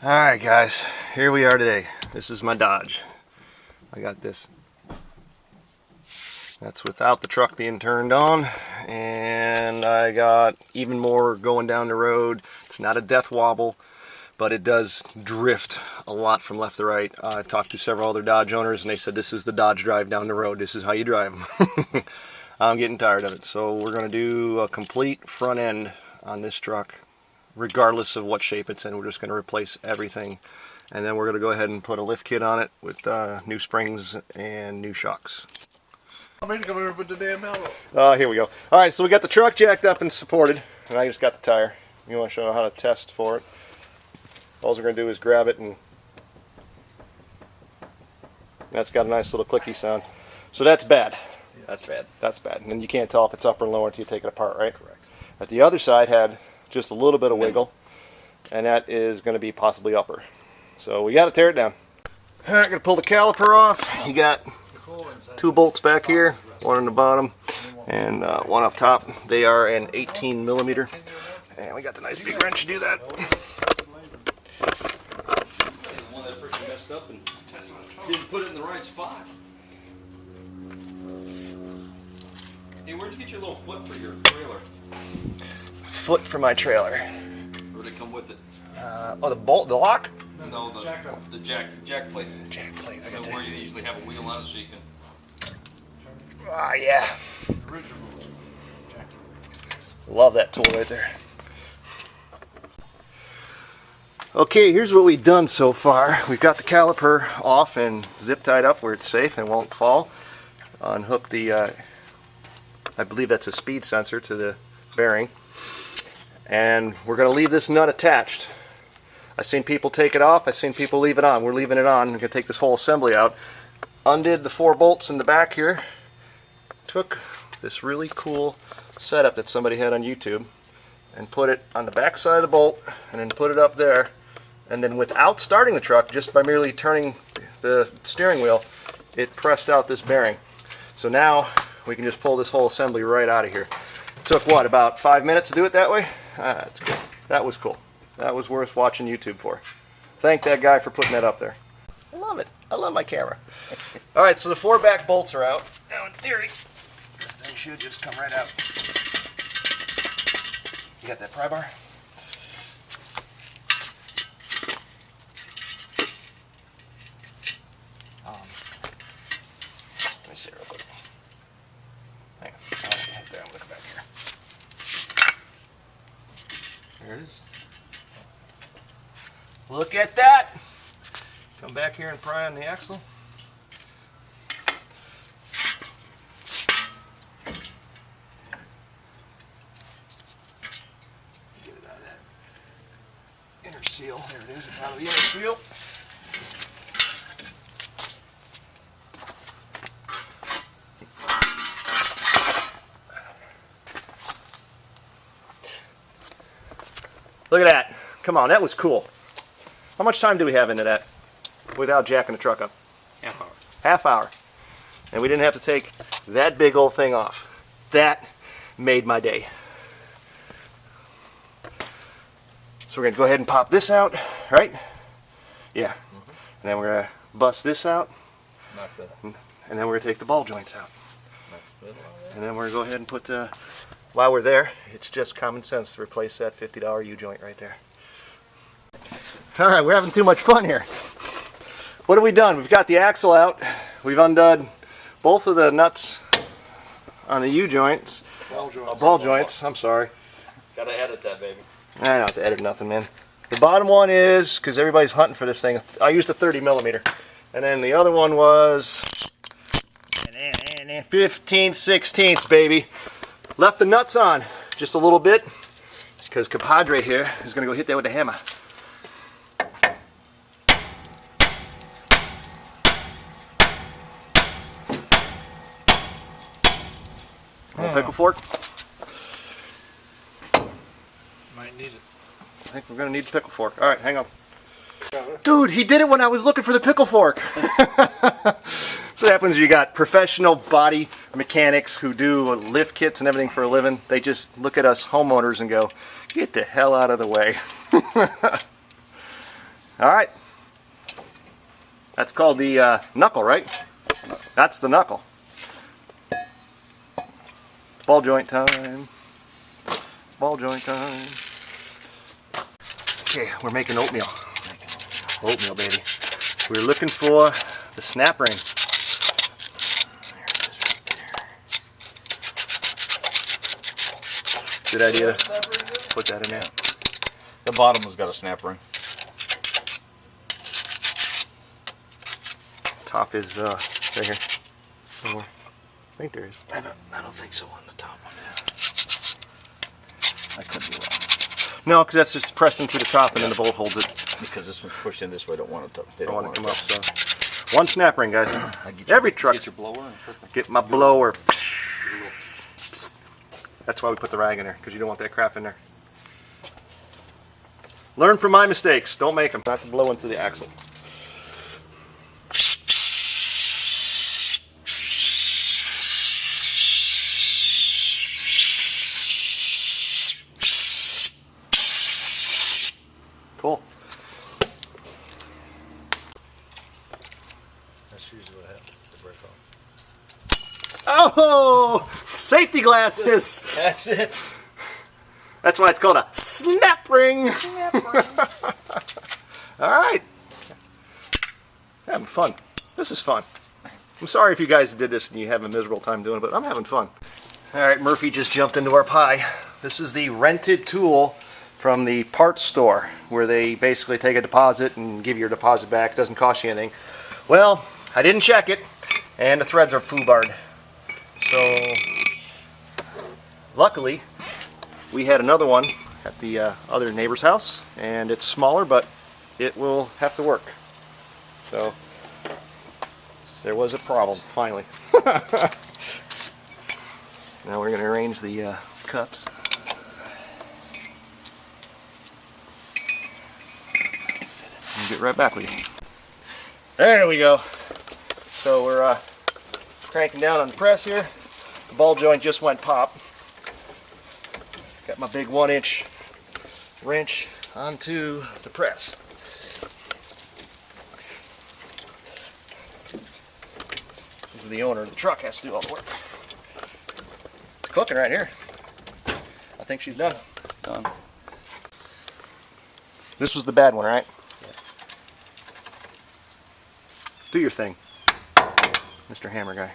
Alright guys, here we are today. This is my Dodge. I got this. That's without the truck being turned on. And I got even more going down the road. It's not a death wobble, but it does drift a lot from left to right. I've talked to several other Dodge owners and they said this is the Dodge drive down the road. This is how you drive them. I'm getting tired of it. So we're going to do a complete front end on this truck. Regardless of what shape it's in, we're just going to replace everything, and then we're going to go ahead and put a lift kit on it with new springs and new shocks. I'm ready to come over and put the damn helmet. Here we go. Alright, so we got the truck jacked up and supported, and I just got the tire. You want to show how to test for it? All we're going to do is grab it, and that's got a nice little clicky sound. So that's bad. Yeah. That's bad. That's bad. And you can't tell if it's up or lower until you take it apart, right? Correct. But the other side had just a little bit of wiggle, and that is going to be possibly upper. So we got to tear it down. All right, going to pull the caliper off. You got two bolts back here, one on the bottom and one up top. They are an 18 millimeter, and we got the nice big wrench to do that. One that freaking messed up and didn't put it in the right spot. Hey, where'd you get your little foot for your trailer? Foot for my trailer. Or did it come with it? Oh, the bolt, the lock? No, the jack plate. Jack plate. I So got where you usually have a wheel on it so you can... Ah, yeah. Love that tool right there. Okay, here's what we've done so far. We've got the caliper off and zip tied up where it's safe and won't fall. Unhook the, I believe that's a speed sensor to the bearing. And we're going to leave this nut attached. I've seen people take it off, I've seen people leave it on. We're leaving it on. We're going to take this whole assembly out. Undid the 4 bolts in the back here. Took this really cool setup that somebody had on YouTube and put it on the back side of the bolt and then put it up there. And then without starting the truck, just by merely turning the steering wheel, it pressed out this bearing. So now we can just pull this whole assembly right out of here. Took what, about 5 minutes to do it that way? That's good. That was cool. That was worth watching YouTube for. Thank that guy for putting that up there. I love it. I love my camera. Alright, so the 4 back bolts are out. Now in theory, this thing should just come right out. You got that pry bar? Let me see real quick. Hang on. Oh, there, I'm looking back here. There it is. Look at that! Come back here and pry on the axle. Get it out of that inner seal. There it is. It's out of the inner seal. Look at that. Come on, that was cool. How much time do we have into that without jacking the truck up? Half hour. Half hour. And we didn't have to take that big old thing off. That made my day. So we're going to go ahead and pop this out, right? Yeah. And then we're going to bust this out. Knock that. And then we're going to take the ball joints out. And then we're going to go ahead and put, while we're there, it's just common sense to replace that $50 U-joint right there. Alright, we're having too much fun here. What have we done? We've got the axle out. We've undone both of the nuts on the U-joints. Ball joints, I'm sorry. Gotta edit that, baby. I don't have to edit nothing, man. The bottom one is, because everybody's hunting for this thing, I used a 30 millimeter. And then the other one was 15/16, baby. Left the nuts on just a little bit, because Compadre here is going to go hit that with a hammer. Pickle fork? Might need it. I think we're going to need a pickle fork. Alright, hang on. Dude, he did it when I was looking for the pickle fork. So what happens, you got professional body mechanics who do lift kits and everything for a living. They just look at us homeowners and go, get the hell out of the way. All right. That's called the knuckle, right? That's the knuckle. Ball joint time. Ball joint time. Okay, we're making oatmeal. Oatmeal, baby. We're looking for the snap ring. Good idea. Put that in there. The bottom has got a snap ring. Top is right here. Somewhere. I think there is. I don't think so on the top one. I could be wrong. No, because that's just pressed into the top and then the bolt holds it. Because this one's pushed in this way. Don't want it to. They Don't don't want it to want come it up. So, one snap ring, guys. Every truck. Get your blower and put the Get my blower. That's why we put the rag in there, because you don't want that crap in there. Learn from my mistakes. Don't make them. Not to blow into the axle. Cool. That's usually what happens. They break off. Oh! Safety glasses! That's it. That's why it's called a snap ring. Alright. Having fun. This is fun. I'm sorry if you guys did this and you have a miserable time doing it, but I'm having fun. Alright, Murphy just jumped into our pie. This is the rented tool from the parts store, where they basically take a deposit and give you your deposit back. It doesn't cost you anything. Well, I didn't check it, and the threads are foobarred. So, luckily, we had another one at the other neighbor's house, and it's smaller, but it will have to work. So, there was a problem, finally. Now we're going to arrange the cups. And get right back with you. There we go. So we're cranking down on the press here. The ball joint just went pop. Got my big 1-inch wrench onto the press. This is the owner of the truck, has to do all the work. It's cooking right here. I think she's done. Done. This was the bad one, right? Yeah. Do your thing, Mr. Hammer guy.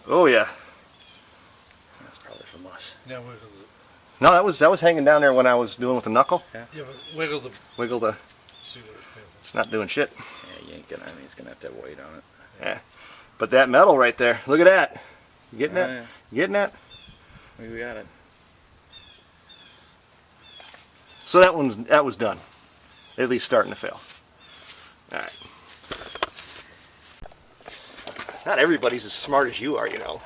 Oh yeah. That's probably from us. Now wiggle it. No, that was hanging down there when I was doing with the knuckle. Yeah, but wiggle the. Wiggle the. See what it feels. It's not doing shit. Yeah, you ain't gonna. I mean, it's gonna have to have weight on it. Yeah. But that metal right there, look at that. You getting that? Yeah. You getting that? We got it. So that was done. At least starting to fail. All right. Not everybody's as smart as you are, you know.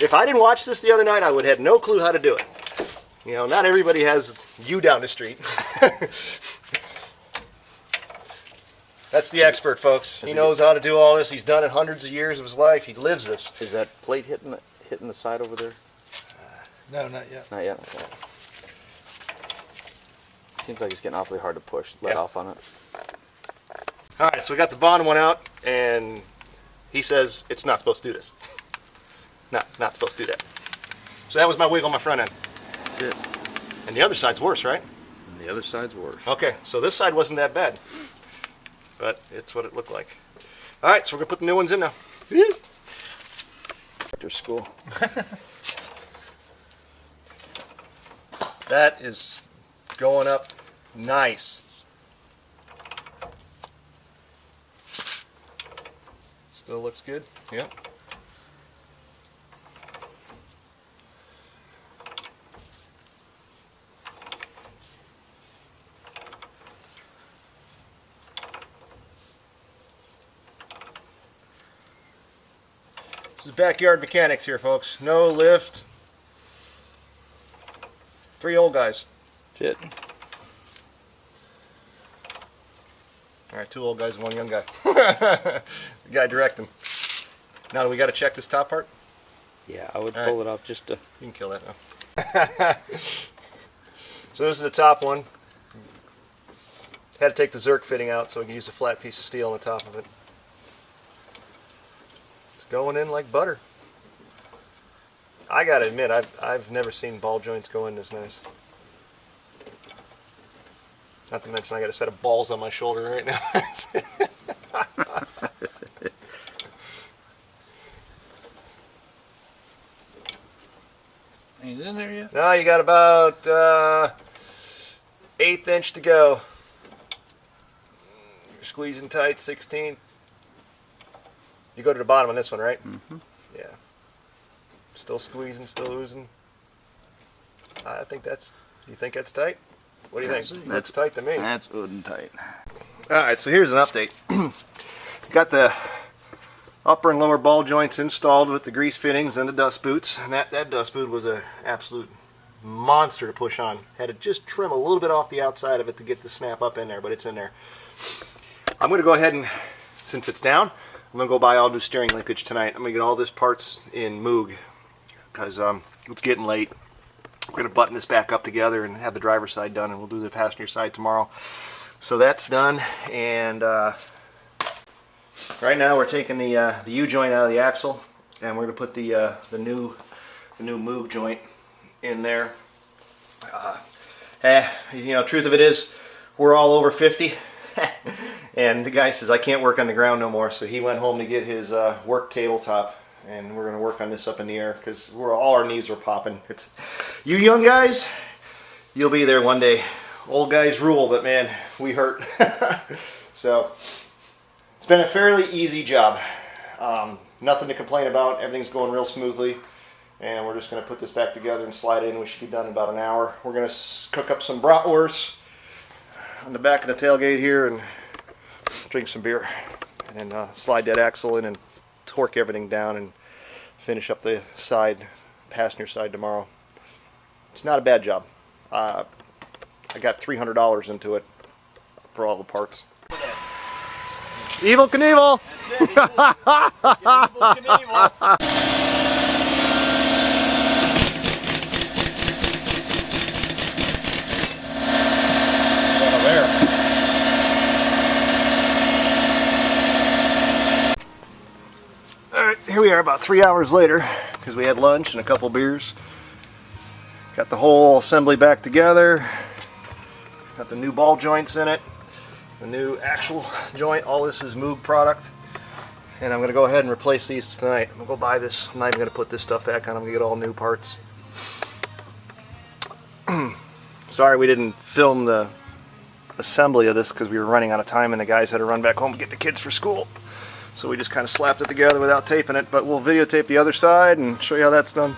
If I didn't watch this the other night, I would have no clue how to do it. You know, not everybody has you down the street. That's the expert, folks. He knows how to do all this. He's done it hundreds of years of his life. He lives this. Is that plate hitting the side over there? No, not yet. Not yet. Okay. Seems like it's getting awfully hard to push. Let off on it. All right, so we got the bottom one out, and he says it's not supposed to do this. Not supposed to do that. So that was my wiggle on my front end. That's it. And the other side's worse, right? And the other side's worse. Okay, so this side wasn't that bad, but it's what it looked like. All right, so we're gonna put the new ones in now. After school. That is going up nice. Still looks good. Yep. This is backyard mechanics here, folks. No lift. 3 old guys. That's it. All right, 2 old guys, 1 young guy. The guy directing. Now, do we got to check this top part? Yeah, I would All pull right. it off just to. You can kill that now. So this is the top one. Had to take the Zerk fitting out so we can use a flat piece of steel on the top of it. It's going in like butter. I gotta admit, I've never seen ball joints go in this nice. Not to mention I got a set of balls on my shoulder right now. Ain't it in there yet? No, you got about 1/8 inch to go. You're squeezing tight, 16. You go to the bottom on this one, right? Mm-hmm. Yeah. Still squeezing, still oozing. I think that's. You think that's tight? What do you think? That's tight to me. That's good and tight. All right, so here's an update. Got the upper and lower ball joints installed with the grease fittings and the dust boots, and that dust boot was an absolute monster to push on. Had to just trim a little bit off the outside of it to get the snap up in there, but it's in there. I'm going to go ahead and, since it's down, I'm going to go buy all new steering linkage tonight. I'm going to get all this parts in Moog because it's getting late. We're going to button this back up together and have the driver's side done, and we'll do the passenger side tomorrow. So that's done, and right now we're taking the U-joint out of the axle, and we're going to put the new Moog joint in there. You know, truth of it is, we're all over 50, and the guy says I can't work on the ground no more, so he went home to get his work tabletop, and we're going to work on this up in the air because all our knees are popping. It's you young guys, you'll be there one day. Old guys rule, but man, we hurt. So it's been a fairly easy job. Nothing to complain about. Everything's going real smoothly, and we're just going to put this back together and slide it in. We should be done in about an hour. We're going to cook up some bratwurst on the back of the tailgate here and drink some beer, and then slide that axle in and torque everything down and finish up the side, passenger side tomorrow. It's not a bad job. I got $300 into it for all the parts. Evel Knievel! Alright, here we are about 3 hours later because we had lunch and a couple beers. Got the whole assembly back together. Got the new ball joints in it. The new axle joint. All this is Moog product. And I'm going to go ahead and replace these tonight. I'm going to go buy this. I'm not even going to put this stuff back on. I'm going to get all new parts. Sorry we didn't film the assembly of this because we were running out of time and the guys had to run back home to get the kids for school. So we just kind of slapped it together without taping it. But we'll videotape the other side and show you how that's done.